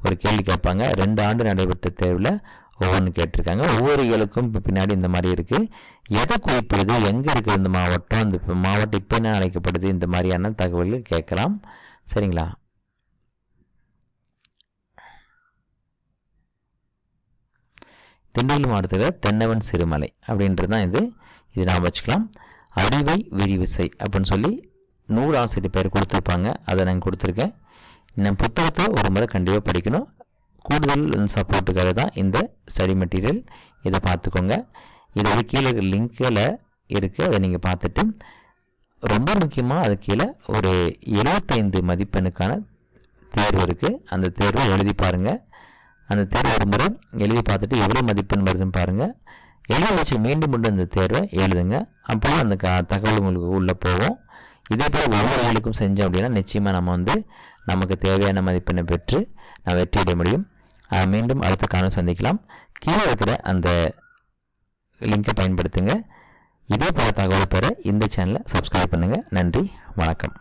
ஒரு கேள்வி கேட்பாங்க. 2 ஆண்டு நடைபெற்ற தேர்வில் ஒவ்வொன்று கேட்டிருக்காங்க. ஒவ்வொரு இயலுக்கும் இப்போ பின்னாடி இந்த மாதிரி இருக்குது. எதை குறிப்பிடுது, எங்கே இருக்குது இந்த மாவட்டம், அந்த மாவட்டம் இப்போ என்ன அழைக்கப்படுது, இந்த மாதிரியான தகவல்கள் கேட்கலாம். சரிங்களா? திண்டுக்கல் மாவட்டத்தில் தென்னவன் சிறுமலை அப்படின்றது தான் இது நாம் வச்சுக்கலாம். அறிவை விரிவிசை அப்படின்னு சொல்லி நூலாசிரியர் பேர் கொடுத்துருப்பாங்க, அதை நான் கொடுத்துருக்கேன். நம்ம புத்தகத்தை ஒரு முறை கண்டிப்பாக படிக்கணும். கூடுதல் சப்போர்ட்டுக்காக தான் இந்த ஸ்டடி மெட்டீரியல். இதை பார்த்துக்கோங்க. இதோட கீழே லிங்கில் இருக்குது, அதை நீங்கள் பார்த்துட்டு ரொம்ப முக்கியமாக அது கீழே ஒரு 75 மதிப்பெண்ணுக்கான தேர்வு இருக்குது. அந்த தேர்வை எழுதி பாருங்கள். அந்த தேர்வை ஒரு முறை எழுதி பார்த்துட்டு எவ்வளோ மதிப்பெண் வருதுன்னு பாருங்கள். எழுத வச்சு மீண்டும் அந்த தேர்வை எழுதுங்க. அப்போ அந்த தகவல் உங்களுக்கு உள்ளே போகும். இதே போல் ஒவ்வொரு வேலைக்கும் செஞ்சோம் அப்படின்னா நிச்சயமாக நம்ம வந்து நமக்கு தேவையான மதிப்பெண்ணை பெற்று நான் வெற்றியிட முடியும். மீண்டும் அடுத்த காணொளி சந்திக்கலாம். கீழே இருக்கிற அந்த லிங்கை பயன்படுத்துங்க. இதே போல தகவல் பெற இந்த சேனலை சப்ஸ்கிரைப் பண்ணுங்கள். நன்றி, வணக்கம்.